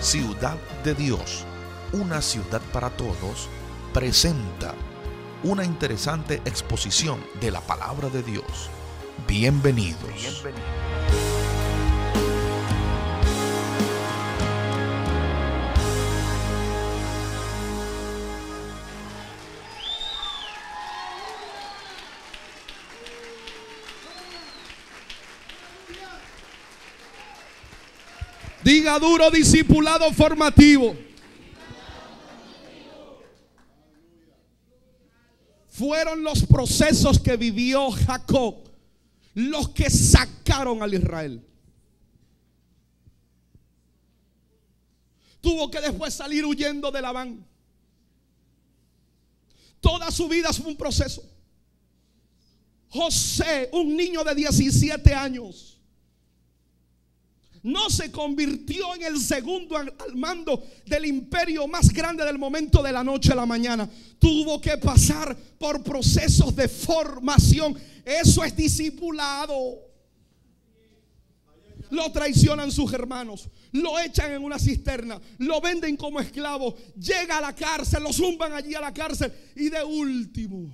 Ciudad de Dios, una ciudad para todos, presenta una interesante exposición de la palabra de Dios. Bienvenidos. Diga duro: discipulado formativo. Fueron los procesos que vivió Jacob los que sacaron al Israel. Tuvo que después salir huyendo de Labán. Toda su vida fue un proceso. José, un niño de 17 años, no se convirtió en el segundo al mando del imperio más grande del momento, de la noche a la mañana. Tuvo que pasar por procesos de formación. Eso es discipulado. Lo traicionan sus hermanos, lo echan en una cisterna, lo venden como esclavo, llega a la cárcel, lo zumban allí a la cárcel, y de último,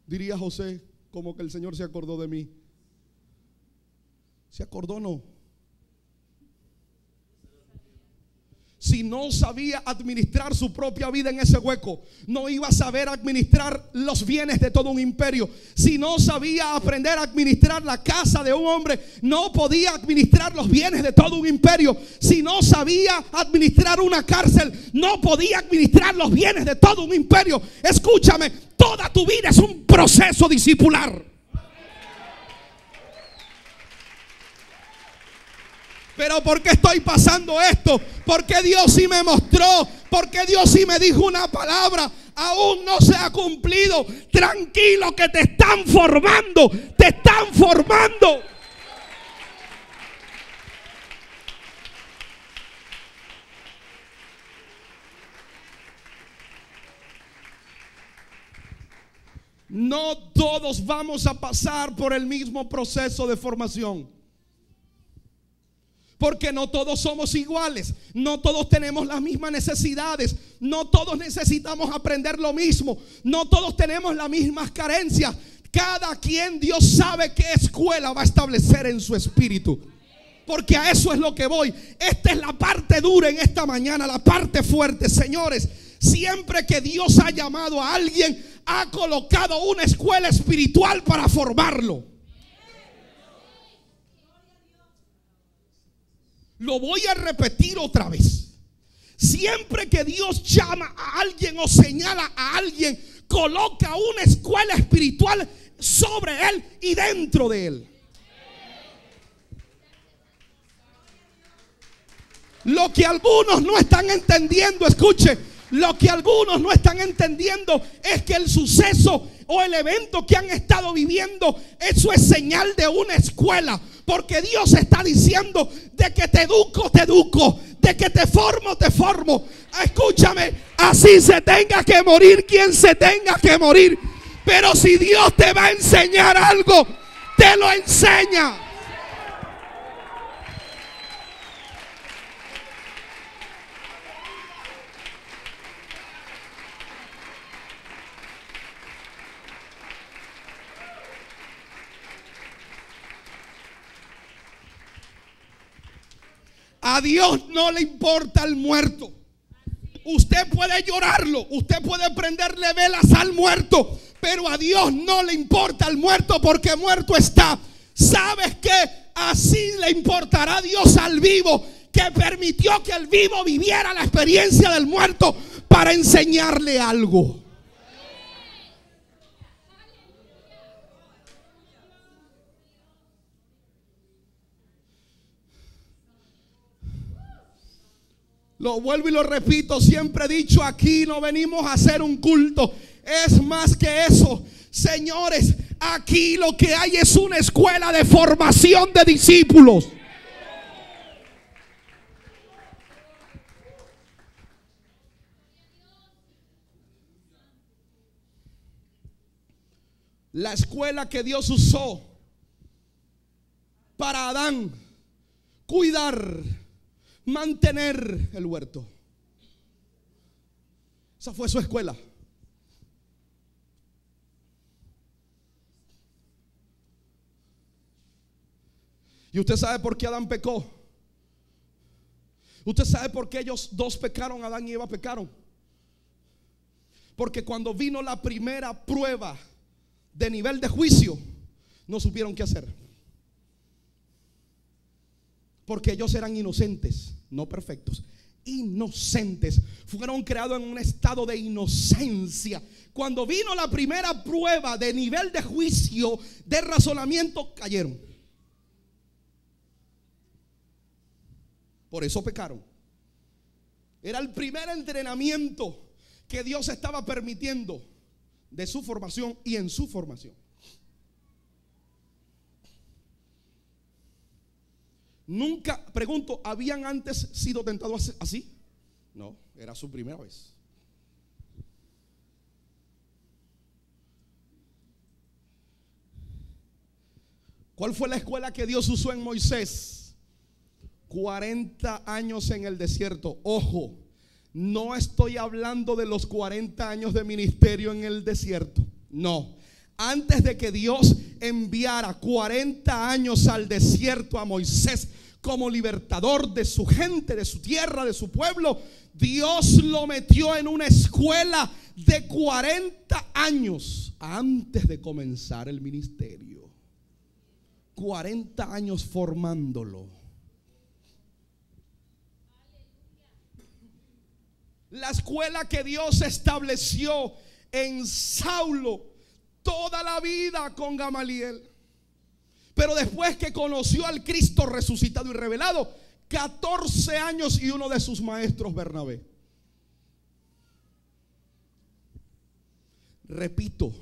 diría José, como que el Señor se acordó de mí. ¿Se acordó? No. Si no sabía administrar su propia vida en ese hueco, no iba a saber administrar los bienes de todo un imperio. Si no sabía aprender a administrar la casa de un hombre, no podía administrar los bienes de todo un imperio. Si no sabía administrar una cárcel, no podía administrar los bienes de todo un imperio. Escúchame, toda tu vida es un proceso discipular. Pero ¿por qué estoy pasando esto? Porque Dios sí me mostró, porque Dios sí me dijo una palabra. Aún no se ha cumplido. Tranquilo, que te están formando. Te están formando. No todos vamos a pasar por el mismo proceso de formación. Porque no todos somos iguales, no todos tenemos las mismas necesidades, no todos necesitamos aprender lo mismo, no todos tenemos las mismas carencias. Cada quien, Dios sabe qué escuela va a establecer en su espíritu. Porque a eso es lo que voy. Esta es la parte dura en esta mañana, la parte fuerte. Señores, siempre que Dios ha llamado a alguien, ha colocado una escuela espiritual para formarlo. Lo voy a repetir otra vez. Siempre que Dios llama a alguien o señala a alguien, coloca una escuela espiritual sobre él y dentro de él. Lo que algunos no están entendiendo, escuche, lo que algunos no están entendiendo es que el suceso o el evento que han estado viviendo, eso es señal de una escuela. Porque Dios está diciendo: de que te educo, te educo, de que te formo, te formo. Escúchame, así se tenga que morir quien se tenga que morir. Pero si Dios te va a enseñar algo, te lo enseña. A Dios no le importa el muerto. Usted puede llorarlo, usted puede prenderle velas al muerto, pero a Dios no le importa el muerto, porque muerto está. ¿Sabes qué? Así le importará a Dios al vivo, que permitió que el vivo viviera la experiencia del muerto para enseñarle algo. Lo vuelvo y lo repito, siempre he dicho, aquí no venimos a hacer un culto, es más que eso. Señores, aquí lo que hay es una escuela de formación de discípulos. La escuela que Dios usó para Adán cuidar, mantener el huerto. Esa fue su escuela. Y usted sabe por qué Adán pecó. Usted sabe por qué ellos dos pecaron, Adán y Eva pecaron. Porque cuando vino la primera prueba de nivel de juicio, no supieron qué hacer. Porque ellos eran inocentes, no perfectos, inocentes. Fueron creados en un estado de inocencia. Cuando vino la primera prueba de nivel de juicio, de razonamiento, cayeron. Por eso pecaron. Era el primer entrenamiento que Dios estaba permitiendo de su formación y en su formación. Nunca, pregunto, ¿habían antes sido tentados así? No, era su primera vez. ¿Cuál fue la escuela que Dios usó en Moisés? 40 años en el desierto. Ojo, no estoy hablando de los 40 años de ministerio en el desierto. No. Antes de que Dios enviara 40 años al desierto a Moisés como libertador de su gente, de su tierra, de su pueblo, Dios lo metió en una escuela de 40 años antes de comenzar el ministerio. 40 años formándolo. La escuela que Dios estableció en Saulo toda la vida con Gamaliel. Pero después que conoció al Cristo resucitado y revelado, 14 años y uno de sus maestros, Bernabé. Repito,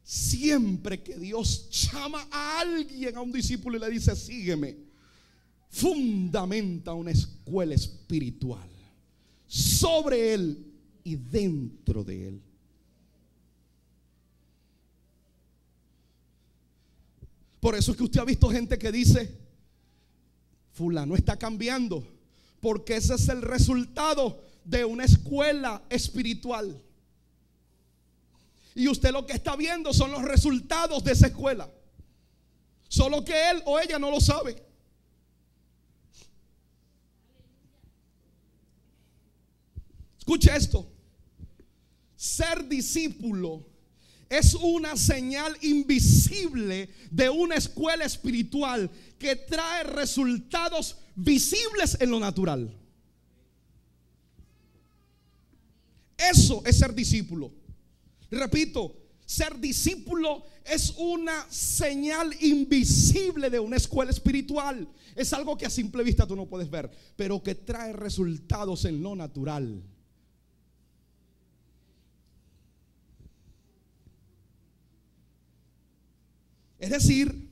siempre que Dios llama a alguien, a un discípulo, y le dice sígueme, fundamenta una escuela espiritual sobre él y dentro de él. Por eso es que usted ha visto gente que dice fulano está cambiando, porque ese es el resultado de una escuela espiritual. Y usted lo que está viendo son los resultados de esa escuela, solo que él o ella no lo sabe. Escuche esto: ser discípulo es una señal invisible de una escuela espiritual que trae resultados visibles en lo natural. Eso es ser discípulo. Repito, ser discípulo es una señal invisible de una escuela espiritual. Es algo que a simple vista tú no puedes ver, pero que trae resultados en lo natural. Es decir,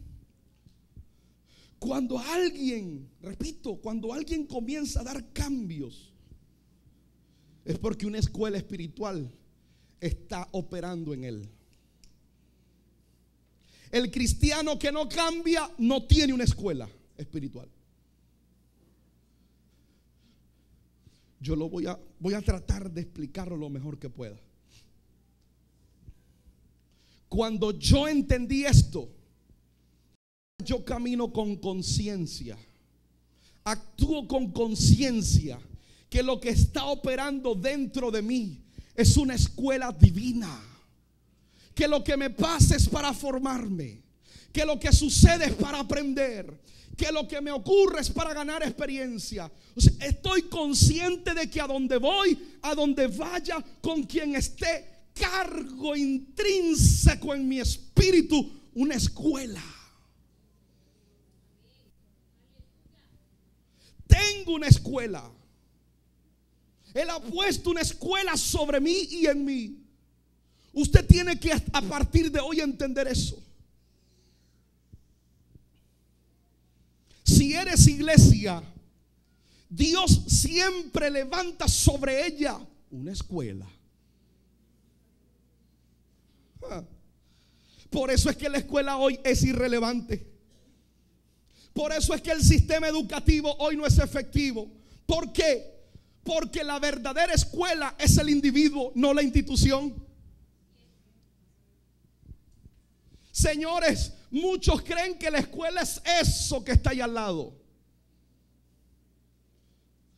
cuando alguien, repito, cuando alguien comienza a dar cambios, es porque una escuela espiritual está operando en él. El cristiano que no cambia no tiene una escuela espiritual. Yo lo voy a tratar de explicarlo lo mejor que pueda. Cuando yo entendí esto, yo camino con conciencia, actúo con conciencia que lo que está operando dentro de mí es una escuela divina, que lo que me pasa es para formarme, que lo que sucede es para aprender, que lo que me ocurre es para ganar experiencia. O sea, estoy consciente de que a donde voy, a donde vaya, con quien esté, cargo intrínseco en mi espíritu una escuela. Tengo una escuela. Él ha puesto una escuela sobre mí y en mí. Usted tiene que a partir de hoy entender eso. Si eres iglesia, Dios siempre levanta sobre ella una escuela. Por eso es que la escuela hoy es irrelevante. Por eso es que el sistema educativo hoy no es efectivo. ¿Por qué? Porque la verdadera escuela es el individuo, no la institución. Señores, muchos creen que la escuela es eso que está ahí al lado.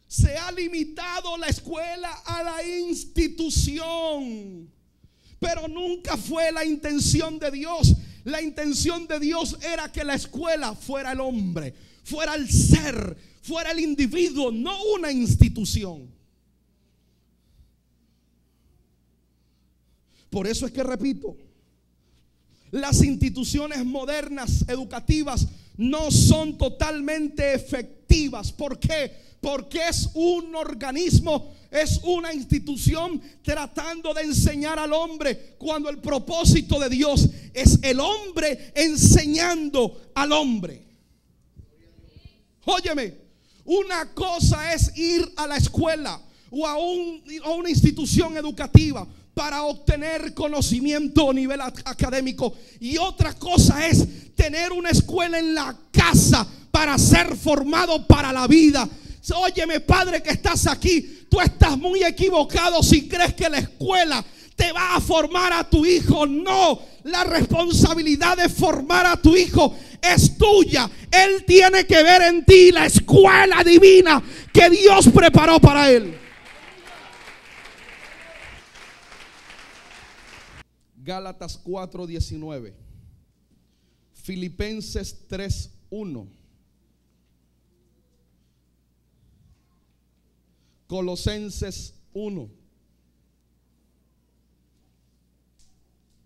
Se ha limitado la escuela a la institución, pero nunca fue la intención de Dios. La intención de Dios era que la escuela fuera el hombre, fuera el ser, fuera el individuo, no una institución. Por eso es que repito, las instituciones modernas educativas no son totalmente efectivas. ¿Por qué? Porque es un organismo, es una institución tratando de enseñar al hombre, cuando el propósito de Dios es el hombre enseñando al hombre. Óyeme, una cosa es ir a la escuela o a una institución educativa para obtener conocimiento a nivel académico, y otra cosa es tener una escuela en la casa para ser formado para la vida. Óyeme, padre que estás aquí, tú estás muy equivocado si crees que la escuela te va a formar a tu hijo. No, la responsabilidad de formar a tu hijo es tuya. Él tiene que ver en ti la escuela divina que Dios preparó para él. Gálatas 4:19, Filipenses 3:1, Colosenses 1,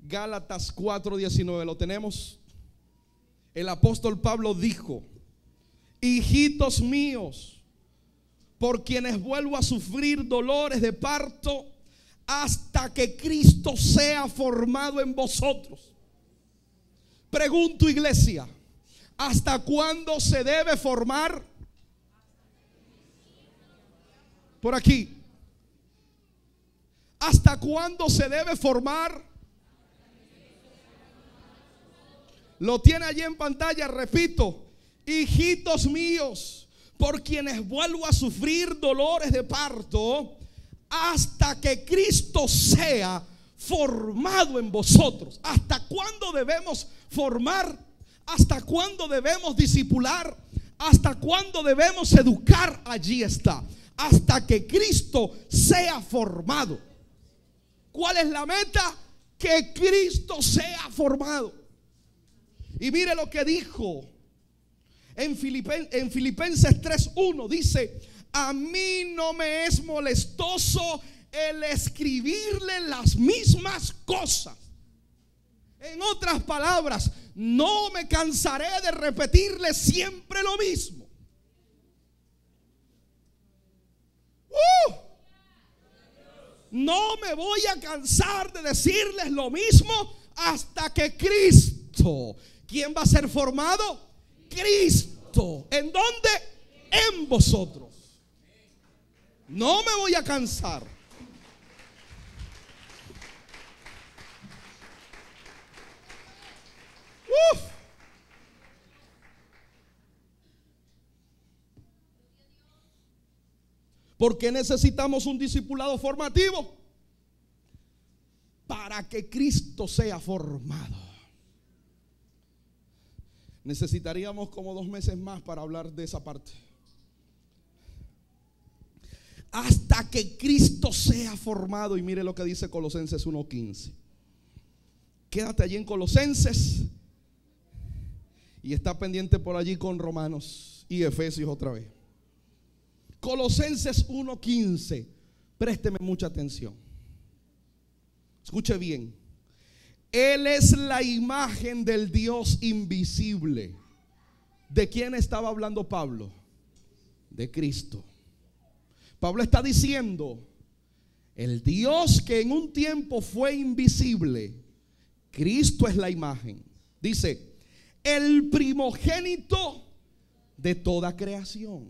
Gálatas 4:19. ¿Lo tenemos? El apóstol Pablo dijo: hijitos míos, por quienes vuelvo a sufrir dolores de parto hasta que Cristo sea formado en vosotros. Pregunto, iglesia, ¿hasta cuándo se debe formar? Por aquí. ¿Hasta cuándo se debe formar? Lo tiene allí en pantalla, repito: hijitos míos, por quienes vuelvo a sufrir dolores de parto hasta que Cristo sea formado en vosotros. ¿Hasta cuándo debemos formar? ¿Hasta cuándo debemos discipular? ¿Hasta cuándo debemos educar? Allí está: hasta que Cristo sea formado. ¿Cuál es la meta? Que Cristo sea formado. Y mire lo que dijo en Filipenses 3:1. Dice: a mí no me es molestoso el escribirle las mismas cosas. En otras palabras, no me cansaré de repetirle siempre lo mismo. No me voy a cansar de decirles lo mismo hasta que Cristo. ¿Quién va a ser formado? Cristo. ¿En dónde? En vosotros. No me voy a cansar. ¿Por qué necesitamos un discipulado formativo? Para que Cristo sea formado. Necesitaríamos como 2 meses más para hablar de esa parte. Hasta que Cristo sea formado. Y mire lo que dice Colosenses 1:15. Quédate allí en Colosenses y está pendiente por allí con Romanos y Efesios otra vez. Colosenses 1:15. Présteme mucha atención. Escuche bien. Él es la imagen del Dios invisible. ¿De quién estaba hablando Pablo? De Cristo. Pablo está diciendo: el Dios que en un tiempo fue invisible, Cristo es la imagen. Dice: el primogénito de toda creación.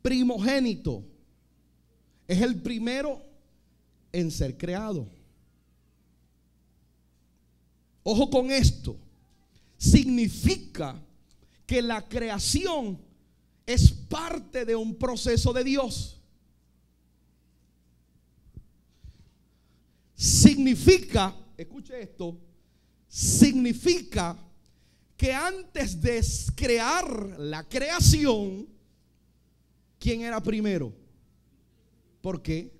Primogénito es el primero en ser creado. Ojo con esto. Significa que la creación es parte de un proceso de Dios. Significa, escuche esto, significa que antes de crear la creación, ¿quién era primero? ¿Por qué?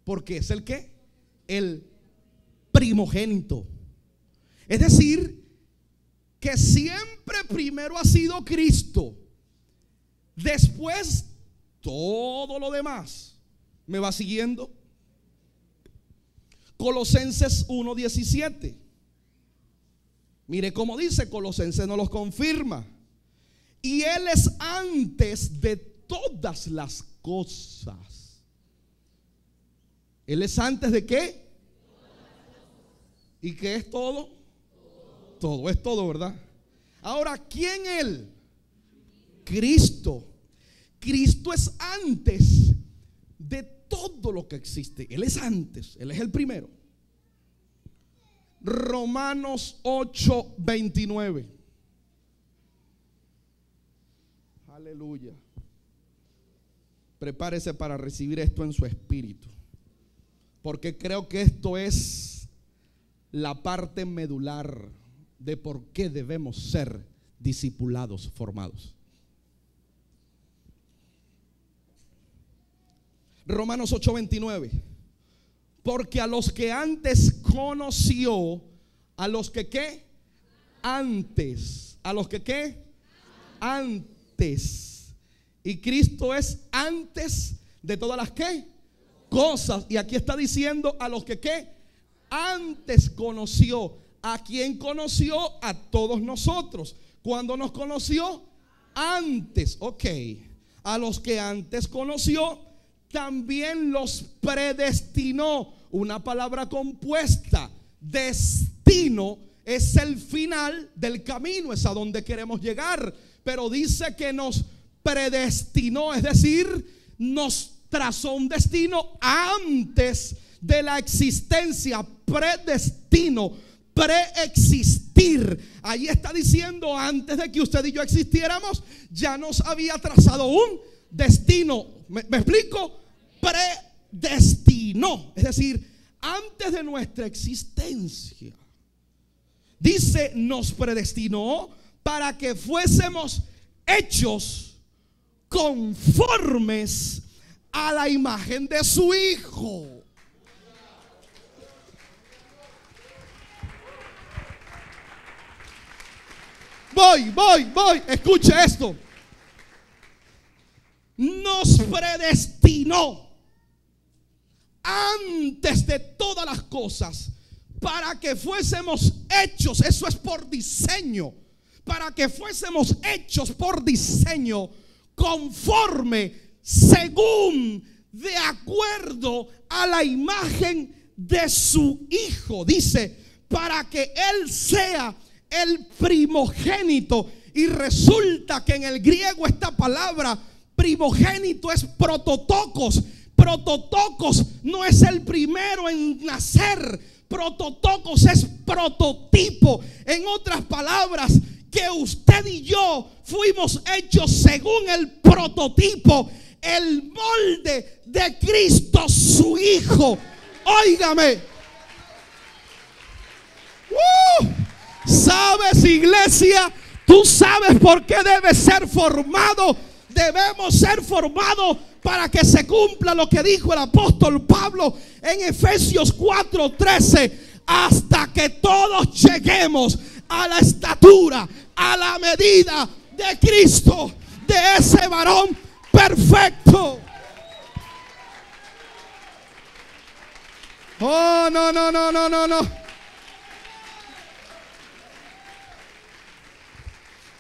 Porque es el ¿qué? El primogénito. Es decir, que siempre primero ha sido Cristo, después todo lo demás. ¿Me va siguiendo? Colosenses 1:17. Mire cómo dice, Colosenses nos los confirma. Y Él es antes de todas las cosas. ¿Él es antes de qué? ¿Y qué es todo? Todo es todo, ¿verdad? Ahora, ¿quién Él? Cristo. Cristo es antes de todo lo que existe. Él es antes, Él es el primero. Romanos 8:29. Aleluya. Prepárese para recibir esto en su espíritu, porque creo que esto es la parte medular de por qué debemos ser discipulados, formados. Romanos 8:29. Porque a los que antes conoció, a los que ¿qué? Antes. ¿A los que qué? Antes. Y Cristo es antes de todas las ¿qué? Cosas. Y aquí está diciendo a los que ¿qué? Antes conoció. ¿A quién conoció? A todos nosotros. ¿Cuándo nos conoció? Antes. Ok. A los que antes conoció, también los predestinó. Una palabra compuesta. Destino es el final del camino, es a donde queremos llegar. Pero dice que nos predestinó, es decir, nos trazó un destino antes de la existencia. Predestino, preexistir. Ahí está diciendo, antes de que usted y yo existiéramos, ya nos había trazado un destino. ¿Me explico? Predestinó, es decir, antes de nuestra existencia. Dice, nos predestinó para que fuésemos hechos conformes a la imagen de su Hijo. Voy. Escuche esto. Nos predestinó antes de todas las cosas para que fuésemos hechos. Eso es por diseño. Para que fuésemos hechos por diseño, conforme, según, de acuerdo a la imagen de su Hijo. Dice, para que Él sea el primogénito. Y resulta que en el griego esta palabra primogénito es prototokos. Prototokos no es el primero en nacer. Prototokos es prototipo. En otras palabras, que usted y yo fuimos hechos según el prototipo, el molde de Cristo su Hijo. Óigame. ¿Sabes, iglesia? Tú sabes por qué debes ser formado. Debemos ser formados para que se cumpla lo que dijo el apóstol Pablo en Efesios 4:13, hasta que todos lleguemos a la estatura, a la medida de Cristo, de ese varón perfecto. Oh, no.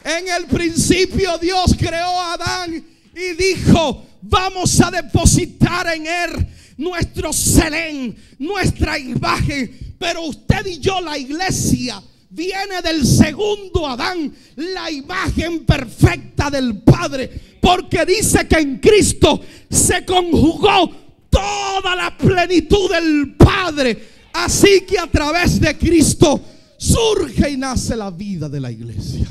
En el principio Dios creó a Adán y dijo, vamos a depositar en él nuestro selén, nuestra imagen. Pero usted y yo, la iglesia, viene del segundo Adán, la imagen perfecta del Padre, porque dice que en Cristo se conjugó toda la plenitud del Padre. Así que a través de Cristo surge y nace la vida de la iglesia.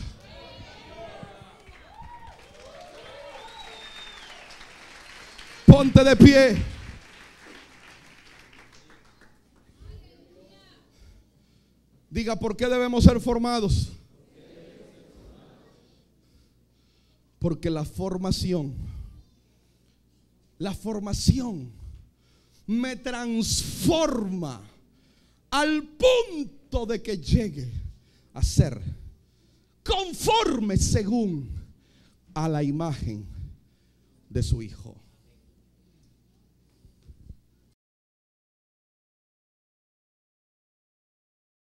Ponte de pie. Diga, ¿por qué debemos ser formados? Porque la formación me transforma al punto de que llegue a ser conforme según a la imagen de su Hijo.